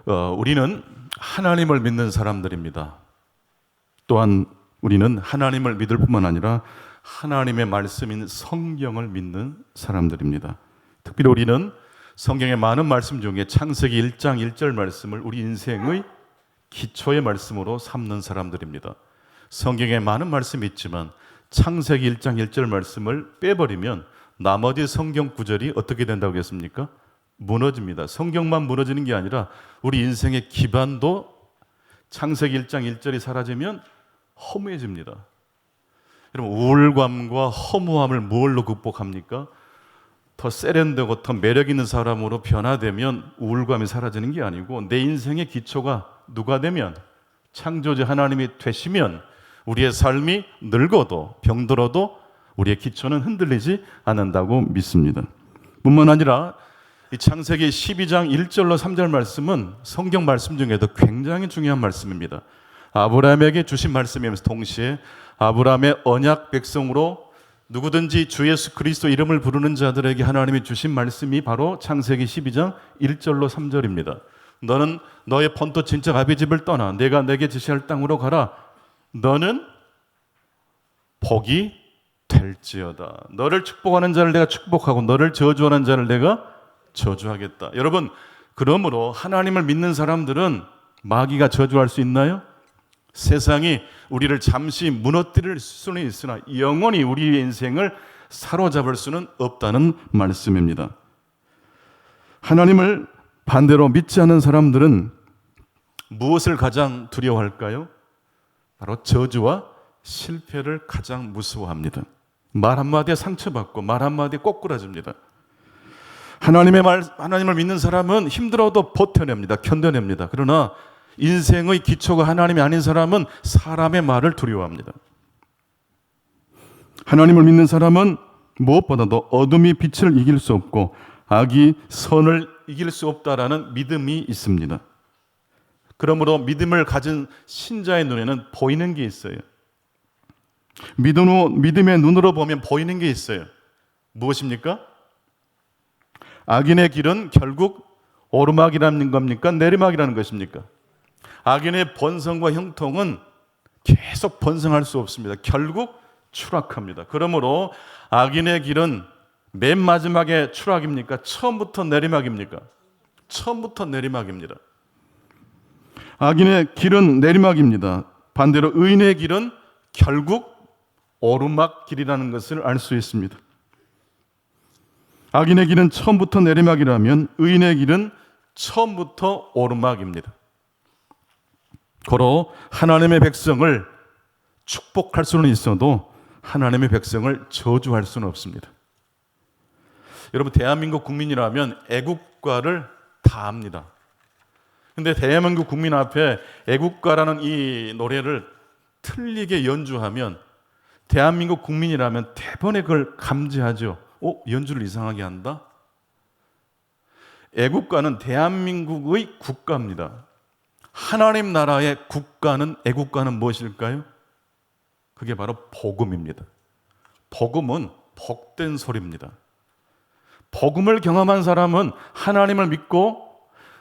우리는 하나님을 믿는 사람들입니다. 또한 우리는 하나님을 믿을 뿐만 아니라 하나님의 말씀인 성경을 믿는 사람들입니다. 특별히 우리는 성경의 많은 말씀 중에 창세기 1장 1절 말씀을 우리 인생의 기초의 말씀으로 삼는 사람들입니다. 성경에 많은 말씀이 있지만 창세기 1장 1절 말씀을 빼버리면 나머지 성경 구절이 어떻게 된다고 했습니까? 무너집니다. 성경만 무너지는 게 아니라 우리 인생의 기반도 창세기 1장 1절이 사라지면 허무해집니다. 여러분, 우울감과 허무함을 뭘로 극복합니까? 더 세련되고 더 매력 있는 사람으로 변화되면 우울감이 사라지는 게 아니고 내 인생의 기초가 누가 되면 창조주 하나님이 되시면 우리의 삶이 늙어도 병들어도 우리의 기초는 흔들리지 않는다고 믿습니다. 뿐만 아니라 이 창세기 12장 1절로 3절 말씀은 성경 말씀 중에도 굉장히 중요한 말씀입니다. 아브라함에게 주신 말씀이면서 동시에 아브라함의 언약 백성으로 누구든지 주 예수 그리스도 이름을 부르는 자들에게 하나님이 주신 말씀이 바로 창세기 12장 1절로 3절입니다. 너는 너의 본토 친척 아비 집을 떠나 내가 내게 지시할 땅으로 가라. 너는 복이 될지어다. 너를 축복하는 자를 내가 축복하고 너를 저주하는 자를 내가 저주하겠다. 여러분, 그러므로 하나님을 믿는 사람들은 마귀가 저주할 수 있나요? 세상이 우리를 잠시 무너뜨릴 수는 있으나 영원히 우리의 인생을 사로잡을 수는 없다는 말씀입니다. 하나님을 반대로 믿지 않는 사람들은 무엇을 가장 두려워할까요? 바로 저주와 실패를 가장 무서워합니다. 말 한마디에 상처받고 말 한마디에 꼬꾸라집니다. 하나님을 믿는 사람은 힘들어도 버텨냅니다. 견뎌냅니다. 그러나 인생의 기초가 하나님이 아닌 사람은 사람의 말을 두려워합니다. 하나님을 믿는 사람은 무엇보다도 어둠이 빛을 이길 수 없고 악이 선을 이길 수 없다라는 믿음이 있습니다. 그러므로 믿음을 가진 신자의 눈에는 보이는 게 있어요. 믿음의 눈으로 보면 보이는 게 있어요. 무엇입니까? 악인의 길은 결국 오르막이라는 겁니까? 내리막이라는 것입니까? 악인의 번성과 형통은 계속 번성할 수 없습니다. 결국 추락합니다. 그러므로 악인의 길은 맨 마지막에 추락입니까? 처음부터 내리막입니까? 처음부터 내리막입니다. 악인의 길은 내리막입니다. 반대로 의인의 길은 결국 오르막 길이라는 것을 알 수 있습니다. 악인의 길은 처음부터 내리막이라면 의인의 길은 처음부터 오르막입니다. 고로 하나님의 백성을 축복할 수는 있어도 하나님의 백성을 저주할 수는 없습니다. 여러분, 대한민국 국민이라면 애국가를 다 압니다. 근데 대한민국 국민 앞에 애국가라는 이 노래를 틀리게 연주하면 대한민국 국민이라면 대번에 그걸 감지하죠. 연주를 이상하게 한다? 애국가는 대한민국의 국가입니다. 하나님 나라의 국가는, 애국가는 무엇일까요? 그게 바로 복음입니다. 복음은 복된 소리입니다. 복음을 경험한 사람은 하나님을 믿고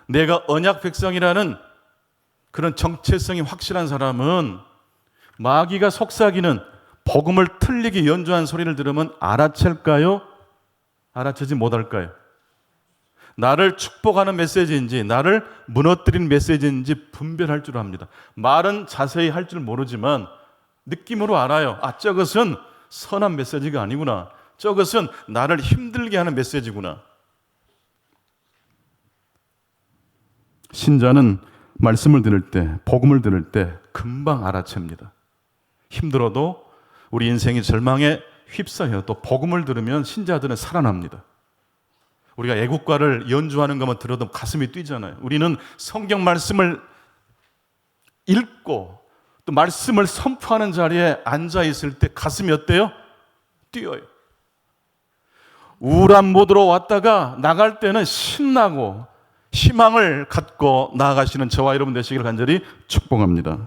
내가 언약 백성이라는 그런 정체성이 확실한 사람은 마귀가 속삭이는 복음을 틀리게 연주한 소리를 들으면 알아챌까요? 알아채지 못할까요? 나를 축복하는 메시지인지 나를 무너뜨리는 메시지인지 분별할 줄 압니다. 말은 자세히 할 줄 모르지만 느낌으로 알아요. 저것은 선한 메시지가 아니구나. 저것은 나를 힘들게 하는 메시지구나. 신자는 말씀을 들을 때, 복음을 들을 때 금방 알아챕니다. 힘들어도 우리 인생이 절망에 휩싸여도 복음을 들으면 신자들은 살아납니다. 우리가 애국가를 연주하는 것만 들어도 가슴이 뛰잖아요. 우리는 성경 말씀을 읽고 또 말씀을 선포하는 자리에 앉아 있을 때 가슴이 어때요? 뛰어요. 우울한 모드로 왔다가 나갈 때는 신나고 희망을 갖고 나아가시는 저와 여러분 되시기를 간절히 축복합니다.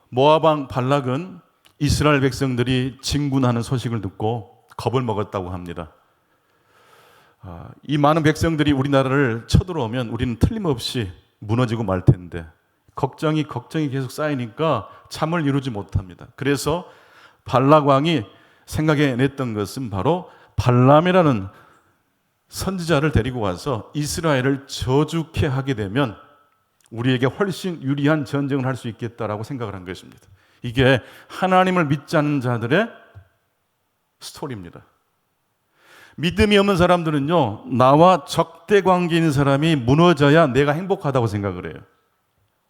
모압 왕 발락은 이스라엘 백성들이 진군하는 소식을 듣고 겁을 먹었다고 합니다. 이 많은 백성들이 우리나라를 쳐들어오면 우리는 틀림없이 무너지고 말 텐데 걱정이 계속 쌓이니까 잠을 이루지 못합니다. 그래서 발락 왕이 생각해냈던 것은 바로 발람이라는 선지자를 데리고 와서 이스라엘을 저주케 하게 되면 우리에게 훨씬 유리한 전쟁을 할 수 있겠다라고 생각을 한 것입니다. 이게 하나님을 믿지 않는 자들의 스토리입니다. 믿음이 없는 사람들은요, 나와 적대 관계 있는 사람이 무너져야 내가 행복하다고 생각을 해요.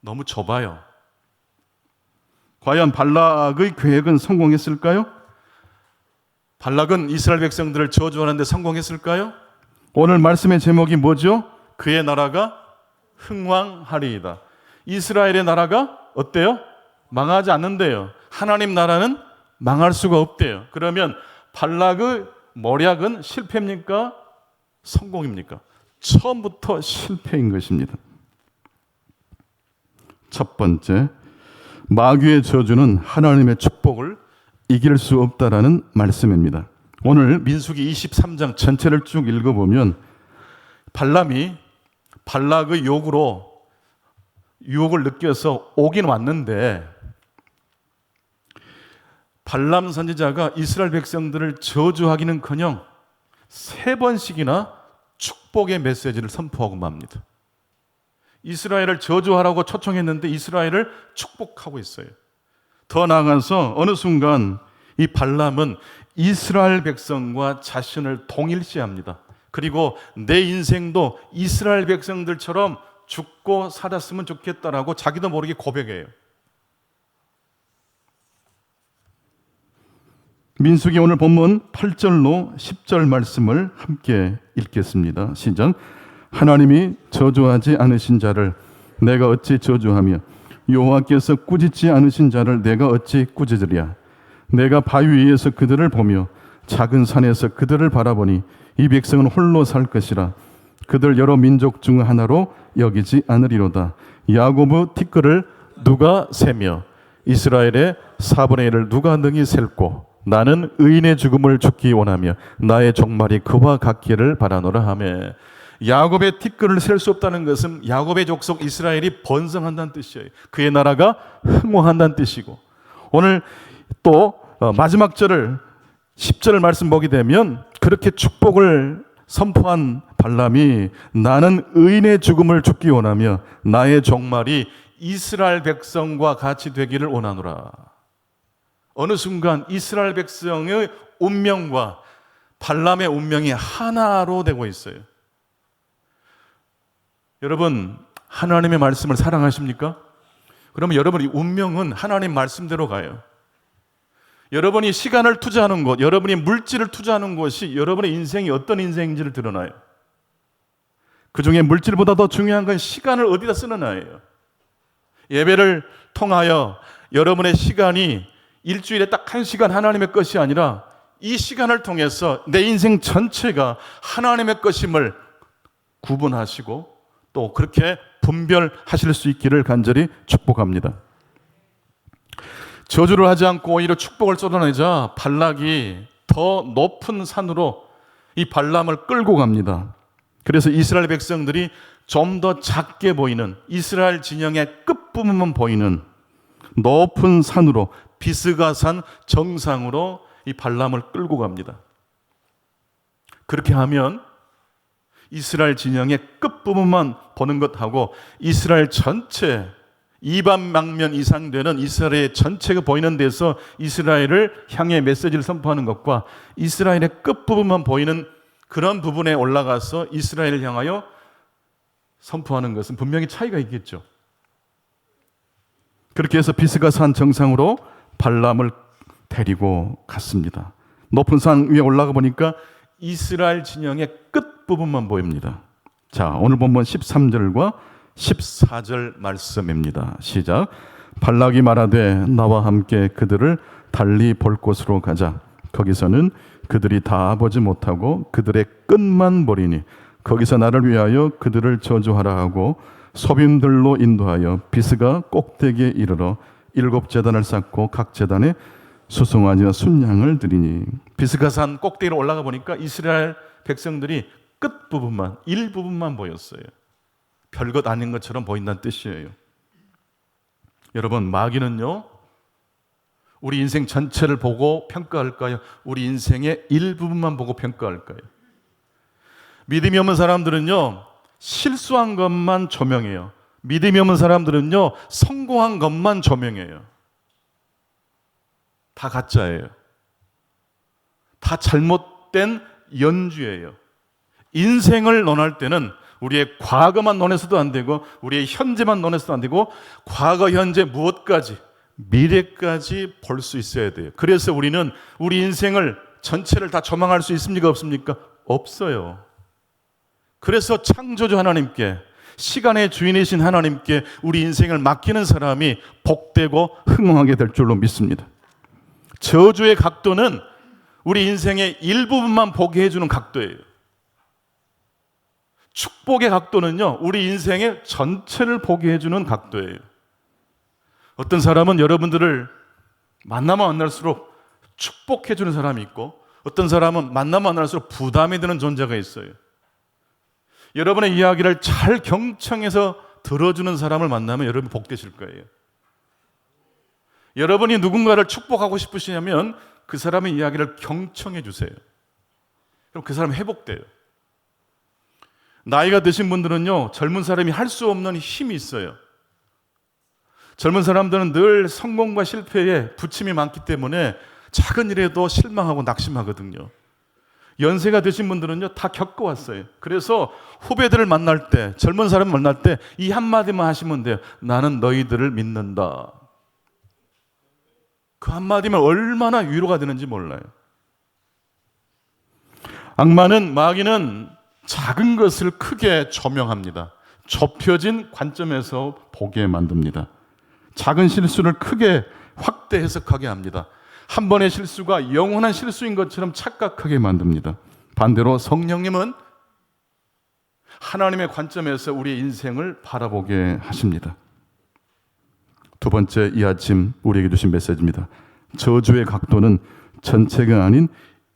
너무 좁아요. 과연 발락의 계획은 성공했을까요? 발락은 이스라엘 백성들을 저주하는데 성공했을까요? 오늘 말씀의 제목이 뭐죠? 그의 나라가 흥왕하리이다. 이스라엘의 나라가 어때요? 망하지 않는데요. 하나님 나라는 망할 수가 없대요. 그러면 발락의谋略은 실패입니까? 성공입니까? 처음부터 실패인 것입니다. 첫 번째, 마귀의 저주는 하나님의 축복을 이길 수 없다라는 말씀입니다. 오늘 민수기 23장 전체를 쭉 읽어보면 발람이 발락의 유혹을 느껴서 오긴 왔는데 발람 선지자가 이스라엘 백성들을 저주하기는커녕 3번씩이나 축복의 메시지를 선포하고 맙니다. 이스라엘을 저주하라고 초청했는데 이스라엘을 축복하고 있어요. 더 나아가서 어느 순간 이 발람은 이스라엘 백성과 자신을 동일시합니다. 그리고 내 인생도 이스라엘 백성들처럼 죽고 살았으면 좋겠다라고 자기도 모르게 고백해요. 민수기 오늘 본문 8절로 10절 말씀을 함께 읽겠습니다. 시작. 하나님이 저주하지 않으신 자를 내가 어찌 저주하며 여호와께서 꾸짖지 않으신 자를 내가 어찌 꾸짖으랴. 내가 바위 위에서 그들을 보며 작은 산에서 그들을 바라보니 이 백성은 홀로 살 것이라. 그들 여러 민족 중 하나로 여기지 않으리로다. 야고보 티끌을 누가 세며 이스라엘의 4분의 1을 누가 능히 셀고 나는 의인의 죽음을 죽기 원하며 나의 종말이 그와 같기를 바라노라 하며. 야곱의 티끌을 셀 수 없다는 것은 야곱의 족속 이스라엘이 번성한다는 뜻이에요. 그의 나라가 흥왕한다는 뜻이고, 오늘 또 마지막 절을 10절을 말씀 보게 되면 그렇게 축복을 선포한 발람이 나는 의인의 죽음을 죽기 원하며 나의 종말이 이스라엘 백성과 같이 되기를 원하노라. 어느 순간 이스라엘 백성의 운명과 발람의 운명이 하나로 되고 있어요. 여러분, 하나님의 말씀을 사랑하십니까? 그러면 여러분의 운명은 하나님 말씀대로 가요. 여러분이 시간을 투자하는 것, 여러분이 물질을 투자하는 것이 여러분의 인생이 어떤 인생인지를 드러나요. 그 중에 물질보다 더 중요한 건 시간을 어디다 쓰느냐예요. 예배를 통하여 여러분의 시간이 일주일에 딱 1시간 하나님의 것이 아니라 이 시간을 통해서 내 인생 전체가 하나님의 것임을 구분하시고 또 그렇게 분별하실 수 있기를 간절히 축복합니다. 저주를 하지 않고 오히려 축복을 쏟아내자 발락이 더 높은 산으로 이 발람을 끌고 갑니다. 그래서 이스라엘 백성들이 좀 더 작게 보이는 이스라엘 진영의 끝부분만 보이는 높은 산으로 비스가산 정상으로 이 발람을 끌고 갑니다. 그렇게 하면 이스라엘 진영의 끝부분만 보는 것하고 이스라엘 전체 2만명 이상 되는 이스라엘 전체가 보이는 데서 이스라엘을 향해 메시지를 선포하는 것과 이스라엘의 끝부분만 보이는 그런 부분에 올라가서 이스라엘을 향하여 선포하는 것은 분명히 차이가 있겠죠. 그렇게 해서 비스가산 정상으로 발람을 데리고 갔습니다. 높은 산 위에 올라가 보니까 이스라엘 진영의 끝부분만 보입니다. 자, 오늘 본문 13절과 14절 말씀입니다. 시작. 발락이 말하되 나와 함께 그들을 달리 볼 곳으로 가자. 거기서는 그들이 다 보지 못하고 그들의 끝만 보리니 거기서 나를 위하여 그들을 저주하라 하고 소빔들로 인도하여 비스가 꼭대기에 이르러 7제단을 쌓고 각 제단에 수송아지와 순양을 드리니. 비스가산 꼭대기로 올라가 보니까 이스라엘 백성들이 끝부분만, 일부분만 보였어요. 별것 아닌 것처럼 보인다는 뜻이에요. 여러분, 마귀는요, 우리 인생 전체를 보고 평가할까요? 우리 인생의 일부분만 보고 평가할까요? 믿음이 없는 사람들은요, 실수한 것만 조명해요. 믿음이 없는 사람들은요, 성공한 것만 조명해요. 다 가짜예요. 다 잘못된 연주예요. 인생을 논할 때는 우리의 과거만 논해서도 안 되고, 우리의 현재만 논해서도 안 되고, 과거, 현재, 무엇까지, 미래까지 볼 수 있어야 돼요. 그래서 우리는 우리 인생을 전체를 다 조망할 수 있습니까? 없습니까? 없어요. 그래서 창조주 하나님께, 시간의 주인이신 하나님께 우리 인생을 맡기는 사람이 복되고 흥왕하게 될 줄로 믿습니다. 저주의 각도는 우리 인생의 일부분만 보게 해주는 각도예요. 축복의 각도는요, 우리 인생의 전체를 보게 해주는 각도예요. 어떤 사람은 여러분들을 만나면 만날수록 축복해주는 사람이 있고, 어떤 사람은 만나면 만날수록 부담이 되는 존재가 있어요. 여러분의 이야기를 잘 경청해서 들어주는 사람을 만나면 여러분이 복되실 거예요. 여러분이 누군가를 축복하고 싶으시냐면 그 사람의 이야기를 경청해 주세요. 그럼 그 사람이 회복돼요. 나이가 드신 분들은요, 젊은 사람이 할 수 없는 힘이 있어요. 젊은 사람들은 늘 성공과 실패에 부침이 많기 때문에 작은 일에도 실망하고 낙심하거든요. 연세가 드신 분들은요, 다 겪어왔어요. 그래서 후배들을 만날 때, 젊은 사람을 만날 때 이 한마디만 하시면 돼요. 나는 너희들을 믿는다. 그 한마디면 얼마나 위로가 되는지 몰라요. 악마는, 마귀는 작은 것을 크게 조명합니다. 좁혀진 관점에서 보게 만듭니다. 작은 실수를 크게 확대 해석하게 합니다. 한 번의 실수가 영원한 실수인 것처럼 착각하게 만듭니다. 반대로 성령님은 하나님의 관점에서 우리의 인생을 바라보게 하십니다. 두 번째, 이 아침 우리에게 주신 메시지입니다. 저주의 각도는 전체가 아닌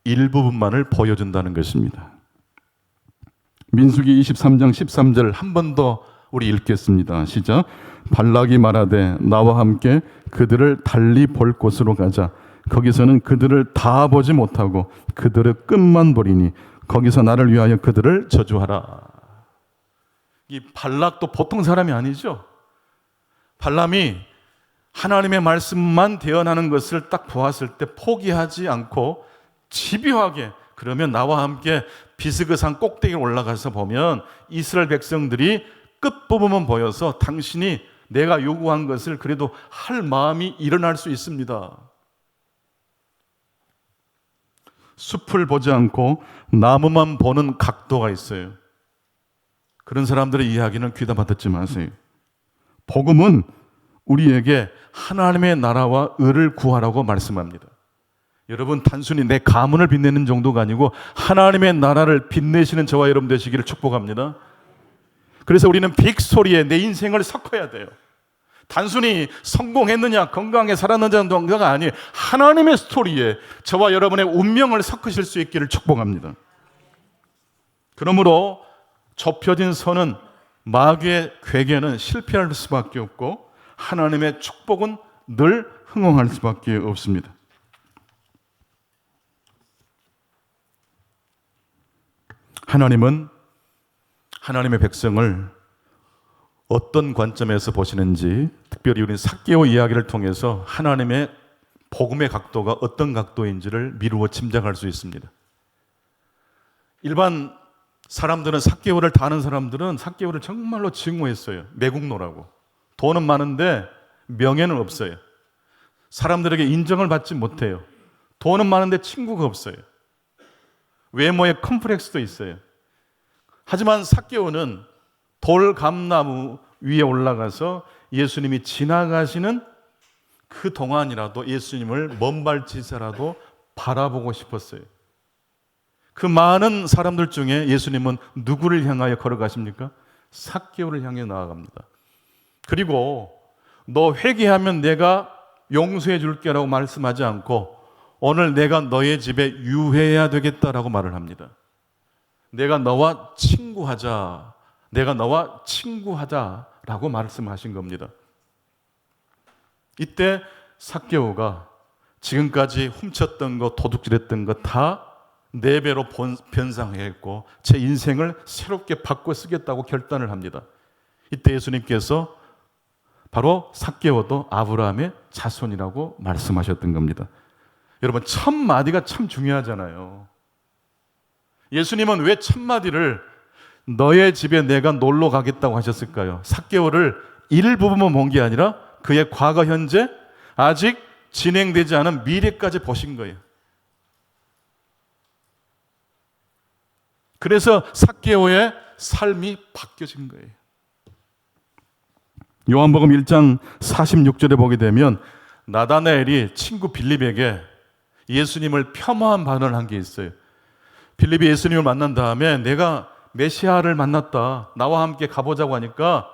일부분만을 보여준다는 것입니다. 민수기 23장 13절 한 번 더 우리 읽겠습니다. 시작. 발락이 말하되 나와 함께 그들을 달리 볼 곳으로 가자. 거기서는 그들을 다 보지 못하고 그들의 끝만 보리니 거기서 나를 위하여 그들을 저주하라. 이 발락도 보통 사람이 아니죠. 발람이 하나님의 말씀만 대언하는 것을 딱 보았을 때 포기하지 않고 집요하게, 그러면 나와 함께 비스그산 꼭대기에 올라가서 보면 이스라엘 백성들이 끝부분만 보여서 당신이 내가 요구한 것을 그래도 할 마음이 일어날 수 있습니다. 숲을 보지 않고 나무만 보는 각도가 있어요. 그런 사람들의 이야기는 귀담아 듣지 마세요. 복음은 우리에게 하나님의 나라와 의를 구하라고 말씀합니다. 여러분, 단순히 내 가문을 빛내는 정도가 아니고 하나님의 나라를 빛내시는 저와 여러분 되시기를 축복합니다. 그래서 우리는 빅스토리에 내 인생을 섞어야 돼요. 단순히 성공했느냐, 건강하게 살았느냐 정도가 아니에요. 하나님의 스토리에 저와 여러분의 운명을 섞으실 수 있기를 축복합니다. 그러므로 좁혀진 선은, 마귀의 괴계는 실패할 수밖에 없고 하나님의 축복은 늘 흥왕할 수밖에 없습니다. 하나님은 하나님의 백성을 어떤 관점에서 보시는지, 특별히 우리 삭개오 이야기를 통해서 하나님의 복음의 각도가 어떤 각도인지를 미루어 짐작할 수 있습니다. 일반 사람들은, 삭개오를 다 아는 사람들은 삭개오를 정말로 증오했어요. 매국노라고. 돈은 많은데 명예는 없어요. 사람들에게 인정을 받지 못해요. 돈은 많은데 친구가 없어요. 외모에 컴플렉스도 있어요. 하지만 삭개오는 돌감나무 위에 올라가서 예수님이 지나가시는 그 동안이라도 예수님을 먼 발치서라도 바라보고 싶었어요. 그 많은 사람들 중에 예수님은 누구를 향하여 걸어가십니까? 삭개오를 향해 나아갑니다. 그리고 너 회개하면 내가 용서해 줄게라고 말씀하지 않고 오늘 내가 너의 집에 유해해야 되겠다라고 말을 합니다. 내가 너와 친구하자. 내가 너와 친구하자라고 말씀하신 겁니다. 이때 삭개오가 지금까지 훔쳤던 것, 도둑질했던 것 다 4배로 변상했고 제 인생을 새롭게 바꿔 쓰겠다고 결단을 합니다. 이때 예수님께서 바로 삭개오도 아브라함의 자손이라고 말씀하셨던 겁니다. 여러분, 첫 마디가 참 중요하잖아요. 예수님은 왜 첫 마디를 너의 집에 내가 놀러 가겠다고 하셨을까요? 삭개오를 일부분만 본 게 아니라 그의 과거, 현재, 아직 진행되지 않은 미래까지 보신 거예요. 그래서 삭개오의 삶이 바뀌어진 거예요. 요한복음 1장 46절에 보게 되면 나다나엘이 친구 빌립에게 예수님을 폄하한 발언을 한 게 있어요. 빌립이 예수님을 만난 다음에 내가 메시아를 만났다, 나와 함께 가보자고 하니까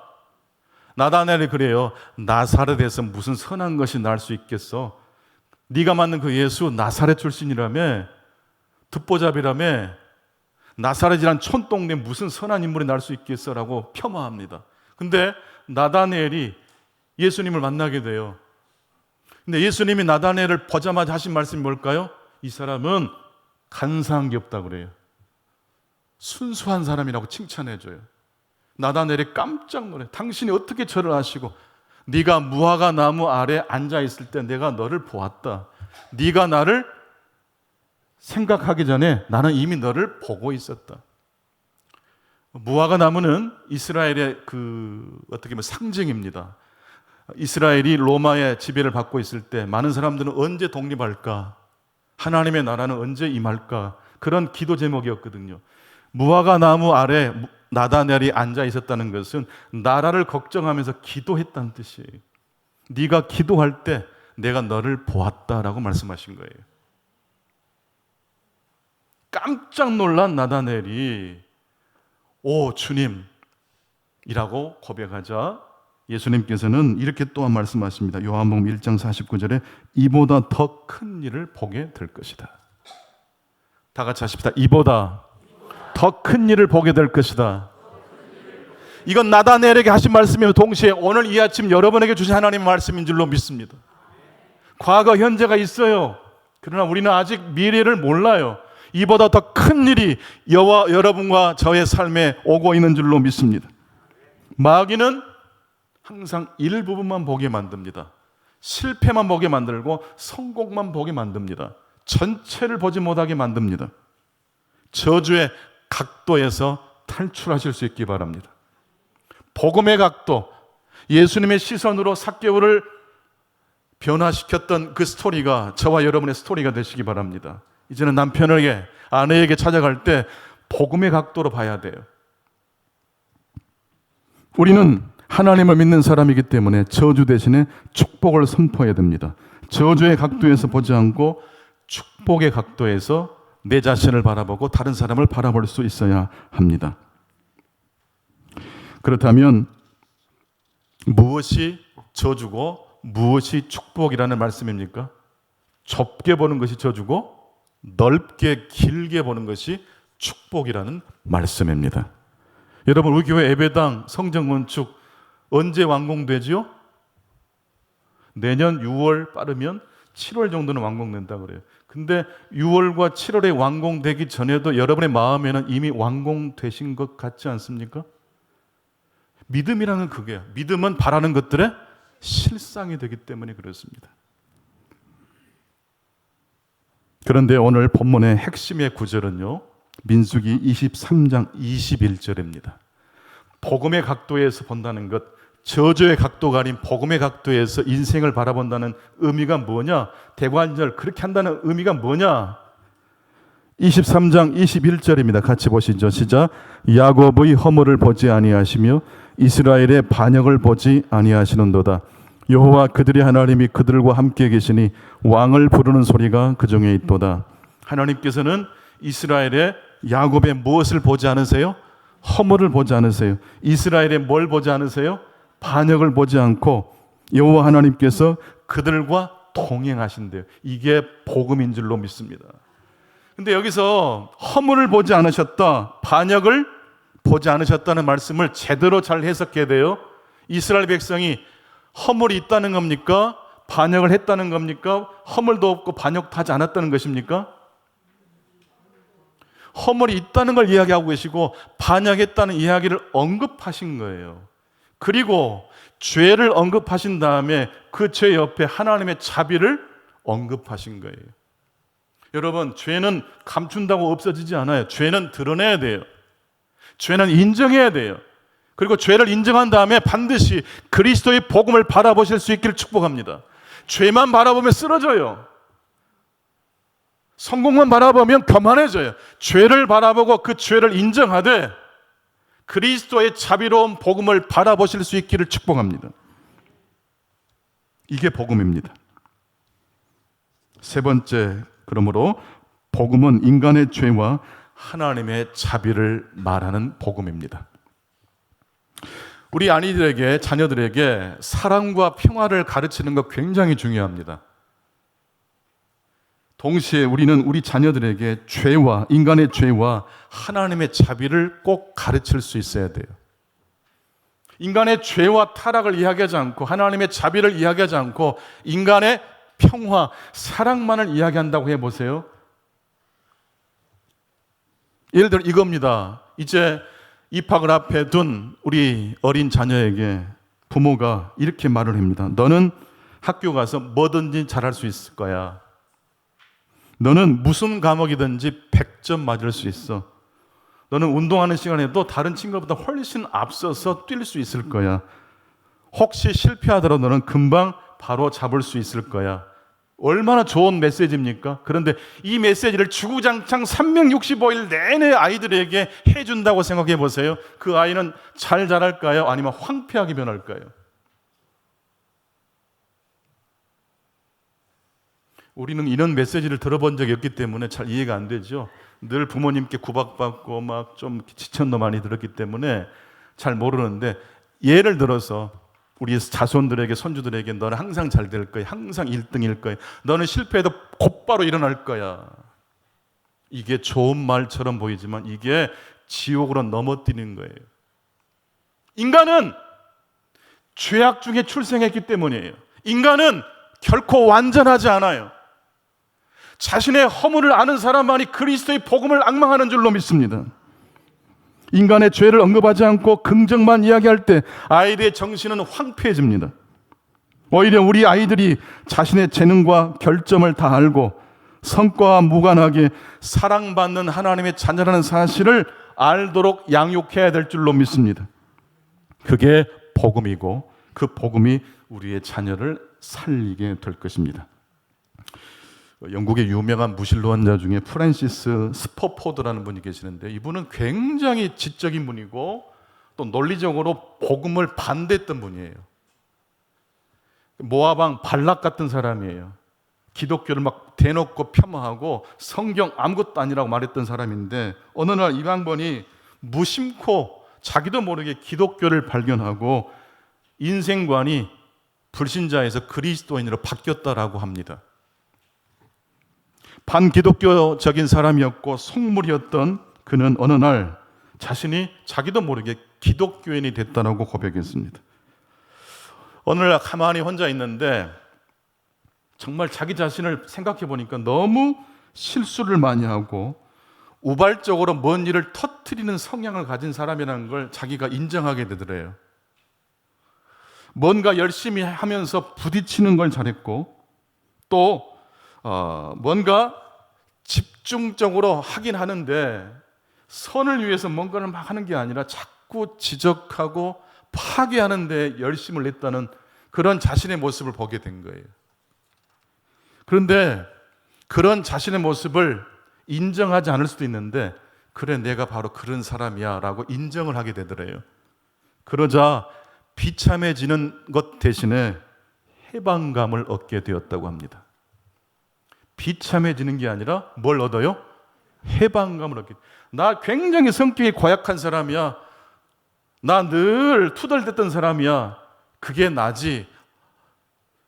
나다나엘이 그래요. 나사렛에서 무슨 선한 것이 날 수 있겠어? 네가 만난 그 예수 나사렛 출신이라며, 듣보잡이라며, 나사렛이란 촌동네 무슨 선한 인물이 날 수 있겠어? 라고 폄하합니다. 근데 나다나엘이 예수님을 만나게 돼요. 근데 예수님이 나다나엘을 보자마자 하신 말씀이 뭘까요? 이 사람은 간사한 게 없다고 그래요. 순수한 사람이라고 칭찬해줘요. 나다나엘이 깜짝 놀래. 당신이 어떻게 저를 아시고, 네가 무화과 나무 아래 앉아있을 때 내가 너를 보았다. 네가 나를 생각하기 전에 나는 이미 너를 보고 있었다. 무화과 나무는 이스라엘의 어떻게 보면 상징입니다. 이스라엘이 로마의 지배를 받고 있을 때 많은 사람들은 언제 독립할까? 하나님의 나라는 언제 임할까? 그런 기도 제목이었거든요. 무화과 나무 아래 나다나엘이 앉아 있었다는 것은 나라를 걱정하면서 기도했다는 뜻이에요. 네가 기도할 때 내가 너를 보았다라고 말씀하신 거예요. 깜짝 놀란 나다나엘이 오 주님이라고 고백하자 예수님께서는 이렇게 또한 말씀하십니다. 요한복음 1장 49절에 이보다 더 큰 일을 보게 될 것이다. 다 같이 하십시다. 이보다 더 큰 일을 보게 될 것이다. 이건 나다나엘에게 하신 말씀이며 동시에 오늘 이 아침 여러분에게 주신 하나님의 말씀인 줄로 믿습니다. 과거, 현재가 있어요. 그러나 우리는 아직 미래를 몰라요. 이보다 더 큰 일이 여러분과 저의 삶에 오고 있는 줄로 믿습니다. 마귀는 항상 일부분만 보게 만듭니다. 실패만 보게 만들고 성공만 보게 만듭니다. 전체를 보지 못하게 만듭니다. 저주의 각도에서 탈출하실 수 있기 바랍니다. 복음의 각도, 예수님의 시선으로 삭개오를 변화시켰던 그 스토리가 저와 여러분의 스토리가 되시기 바랍니다. 이제는 남편에게, 아내에게 찾아갈 때 복음의 각도로 봐야 돼요. 우리는 하나님을 믿는 사람이기 때문에 저주 대신에 축복을 선포해야 됩니다. 저주의 각도에서 보지 않고 축복의 각도에서 내 자신을 바라보고 다른 사람을 바라볼 수 있어야 합니다. 그렇다면 무엇이 저주고 무엇이 축복이라는 말씀입니까? 좁게 보는 것이 저주고 넓게 길게 보는 것이 축복이라는 말씀입니다. 여러분, 우리 교회 예배당 성전 건축 언제 완공되지요? 내년 6월 빠르면 7월 정도는 완공된다 그래요. 근데 6월과 7월에 완공되기 전에도 여러분의 마음에는 이미 완공되신 것 같지 않습니까? 믿음이라는 그게요. 믿음은 바라는 것들의 실상이 되기 때문에 그렇습니다. 그런데 오늘 본문의 핵심의 구절은요, 민수기 23장 21절입니다. 복음의 각도에서 본다는 것, 저주의 각도가 아닌 복음의 각도에서 인생을 바라본다는 의미가 뭐냐? 대관절 그렇게 한다는 의미가 뭐냐? 23장 21절입니다. 같이 보시죠. 시작. 야곱의 허물을 보지 아니하시며 이스라엘의 반역을 보지 아니하시는도다. 여호와 그들의 하나님이 그들과 함께 계시니 왕을 부르는 소리가 그 중에 있도다. 하나님께서는 이스라엘의 야곱의 무엇을 보지 않으세요? 허물을 보지 않으세요. 이스라엘의 뭘 보지 않으세요? 반역을 보지 않고 여호와 하나님께서 그들과 동행하신대요. 이게 복음인 줄로 믿습니다. 근데 여기서 허물을 보지 않으셨다, 반역을 보지 않으셨다는 말씀을 제대로 잘 해석해야 돼요. 이스라엘 백성이 허물이 있다는 겁니까? 반역을 했다는 겁니까? 허물도 없고 반역도 하지 않았다는 것입니까? 허물이 있다는 걸 이야기하고 계시고 반역했다는 이야기를 언급하신 거예요. 그리고 죄를 언급하신 다음에 그 죄 옆에 하나님의 자비를 언급하신 거예요. 여러분, 죄는 감춘다고 없어지지 않아요. 죄는 드러내야 돼요. 죄는 인정해야 돼요. 그리고 죄를 인정한 다음에 반드시 그리스도의 복음을 바라보실 수 있기를 축복합니다. 죄만 바라보면 쓰러져요. 성공만 바라보면 교만해져요. 죄를 바라보고 그 죄를 인정하되 그리스도의 자비로운 복음을 바라보실 수 있기를 축복합니다. 이게 복음입니다. 세 번째, 그러므로 복음은 인간의 죄와 하나님의 자비를 말하는 복음입니다. 우리 아이들에게, 자녀들에게 사랑과 평화를 가르치는 것 굉장히 중요합니다. 동시에 우리는 우리 자녀들에게 죄와, 인간의 죄와 하나님의 자비를 꼭 가르칠 수 있어야 돼요. 인간의 죄와 타락을 이야기하지 않고 하나님의 자비를 이야기하지 않고 인간의 평화, 사랑만을 이야기한다고 해보세요. 예를 들어 이겁니다. 이제 입학을 앞에 둔 우리 어린 자녀에게 부모가 이렇게 말을 합니다. 너는 학교 가서 뭐든지 잘할 수 있을 거야. 너는 무슨 과목이든지 100점 맞을 수 있어. 너는 운동하는 시간에도 다른 친구보다 훨씬 앞서서 뛸 수 있을 거야. 혹시 실패하더라도 너는 금방 바로 잡을 수 있을 거야. 얼마나 좋은 메시지입니까? 그런데 이 메시지를 주구장창 365일 내내 아이들에게 해준다고 생각해 보세요. 그 아이는 잘 자랄까요? 아니면 황폐하게 변할까요? 우리는 이런 메시지를 들어본 적이 없기 때문에 잘 이해가 안 되죠. 늘 부모님께 구박받고 막 좀 지천도 많이 들었기 때문에 잘 모르는데, 예를 들어서 우리 자손들에게, 손주들에게 너는 항상 잘 될 거야. 항상 1등일 거야. 너는 실패해도 곧바로 일어날 거야. 이게 좋은 말처럼 보이지만 이게 지옥으로 넘어뜨리는 거예요. 인간은 죄악 중에 출생했기 때문이에요. 인간은 결코 완전하지 않아요. 자신의 허물을 아는 사람만이 그리스도의 복음을 앙망하는 줄로 믿습니다. 인간의 죄를 언급하지 않고 긍정만 이야기할 때 아이들의 정신은 황폐해집니다. 오히려 우리 아이들이 자신의 재능과 결점을 다 알고 성과와 무관하게 사랑받는 하나님의 자녀라는 사실을 알도록 양육해야 될 줄로 믿습니다. 그게 복음이고 그 복음이 우리의 자녀를 살리게 될 것입니다. 영국의 유명한 무신론자 중에 프랜시스 스퍼포드라는 분이 계시는데, 이분은 굉장히 지적인 분이고 또 논리적으로 복음을 반대했던 분이에요. 모아방 발락 같은 사람이에요. 기독교를 막 대놓고 폄하하고 성경 아무것도 아니라고 말했던 사람인데, 어느 날 이 양반이 무심코 자기도 모르게 기독교를 발견하고 인생관이 불신자에서 그리스도인으로 바뀌었다라고 합니다. 반기독교적인 사람이었고 속물이었던 그는 어느 날 자신이 자기도 모르게 기독교인이 됐다고 고백했습니다. 어느 날 가만히 혼자 있는데 정말 자기 자신을 생각해 보니까 너무 실수를 많이 하고 우발적으로 뭔 일을 터뜨리는 성향을 가진 사람이라는 걸 자기가 인정하게 되더래요. 뭔가 열심히 하면서 부딪히는 걸 잘했고 또 뭔가 집중적으로 하긴 하는데 선을 위해서 뭔가를 막 하는 게 아니라 자꾸 지적하고 파괴하는 데 열심을 냈다는 그런 자신의 모습을 보게 된 거예요. 그런데 그런 자신의 모습을 인정하지 않을 수도 있는데, 그래 내가 바로 그런 사람이야 라고 인정을 하게 되더래요. 그러자 비참해지는 것 대신에 해방감을 얻게 되었다고 합니다. 비참해지는 게 아니라 뭘 얻어요? 해방감을 얻게. 나 굉장히 성격이 고약한 사람이야. 나 늘 투덜댔던 사람이야. 그게 나지.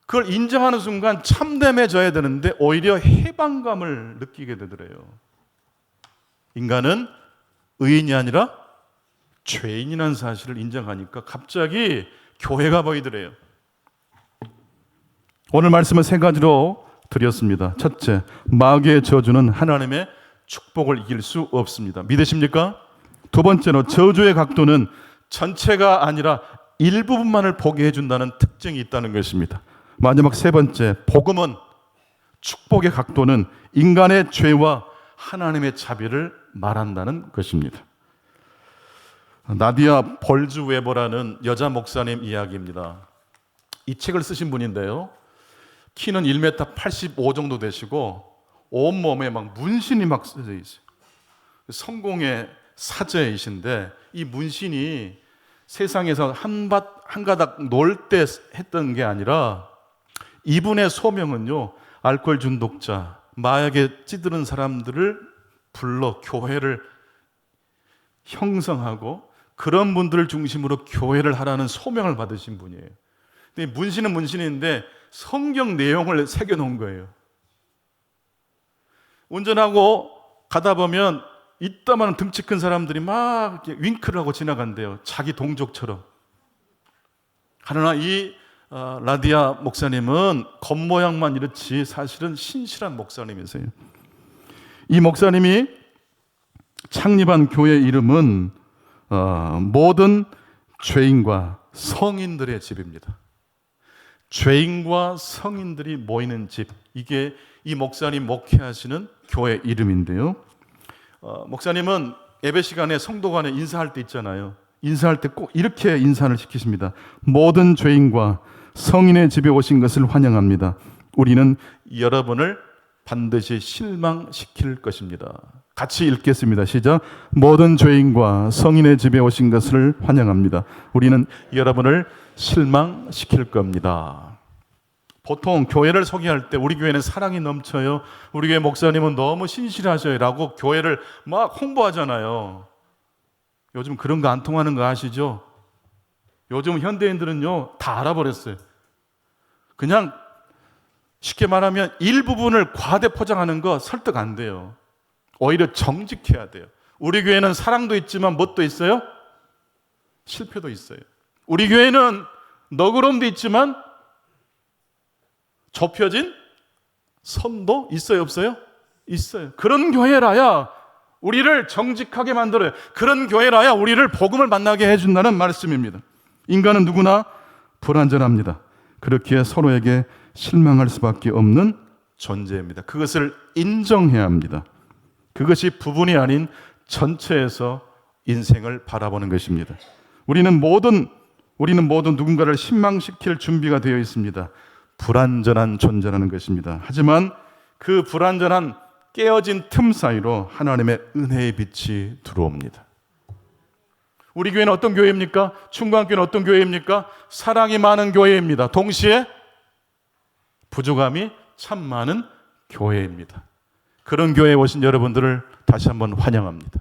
그걸 인정하는 순간 참담해져야 되는데 오히려 해방감을 느끼게 되더래요. 인간은 의인이 아니라 죄인이라는 사실을 인정하니까 갑자기 교회가 보이더래요. 오늘 말씀은 세 가지로 드렸습니다. 첫째, 마귀의 저주는 하나님의 축복을 이길 수 없습니다. 믿으십니까? 두 번째로, 저주의 각도는 전체가 아니라 일부분만을 보게 해준다는 특징이 있다는 것입니다. 마지막 세 번째, 복음은 축복의 각도는 인간의 죄와 하나님의 자비를 말한다는 것입니다. 나디아 볼즈웨버라는 여자 목사님 이야기입니다. 이 책을 쓰신 분인데요, 키는 1m 85 정도 되시고 온몸에 막 문신이 막 쓰여 있어요. 성공의 사제이신데 이 문신이 세상에서 한 가닥 놀 때 했던 게 아니라 이분의 소명은요, 알코올 중독자, 마약에 찌드는 사람들을 불러 교회를 형성하고 그런 분들을 중심으로 교회를 하라는 소명을 받으신 분이에요. 근데 문신은 문신인데 성경 내용을 새겨놓은 거예요. 운전하고 가다 보면 이따만 등치 큰 사람들이 막 윙크를 하고 지나간대요. 자기 동족처럼. 그러나 이 라디아 목사님은 겉모양만 이렇지 사실은 신실한 목사님이세요. 이 목사님이 창립한 교회 이름은 모든 죄인과 성인들의 집입니다. 죄인과 성인들이 모이는 집, 이게 이 목사님 목회하시는 교회 이름인데요, 목사님은 예배 시간에 성도 간에 인사할 때 있잖아요. 인사할 때 꼭 이렇게 인사를 시키십니다. 모든 죄인과 성인의 집에 오신 것을 환영합니다. 우리는 여러분을 반드시 실망시킬 것입니다. 같이 읽겠습니다. 시작. 모든 죄인과 성인의 집에 오신 것을 환영합니다. 우리는 여러분을 실망시킬 겁니다. 보통 교회를 소개할 때 우리 교회는 사랑이 넘쳐요, 우리 교회 목사님은 너무 신실하셔요 라고 교회를 막 홍보하잖아요. 요즘 그런 거 안 통하는 거 아시죠? 요즘 현대인들은요 다 알아버렸어요. 그냥 쉽게 말하면 일부분을 과대 포장하는 거 설득 안 돼요. 오히려 정직해야 돼요. 우리 교회는 사랑도 있지만 뭣도 있어요? 실패도 있어요. 우리 교회는 너그러움도 있지만 좁혀진 선도 있어요, 없어요? 있어요. 그런 교회라야 우리를 정직하게 만들어요. 그런 교회라야 우리를 복음을 만나게 해준다는 말씀입니다. 인간은 누구나 불완전합니다. 그렇기에 서로에게 실망할 수밖에 없는 존재입니다. 그것을 인정해야 합니다. 그것이 부분이 아닌 전체에서 인생을 바라보는 것입니다. 우리는 모든 누군가를 실망시킬 준비가 되어 있습니다. 불완전한 존재라는 것입니다. 하지만 그 불완전한 깨어진 틈 사이로 하나님의 은혜의 빛이 들어옵니다. 우리 교회는 어떤 교회입니까? 충광교회는 어떤 교회입니까? 사랑이 많은 교회입니다. 동시에 부족함이 참 많은 교회입니다. 그런 교회에 오신 여러분들을 다시 한번 환영합니다.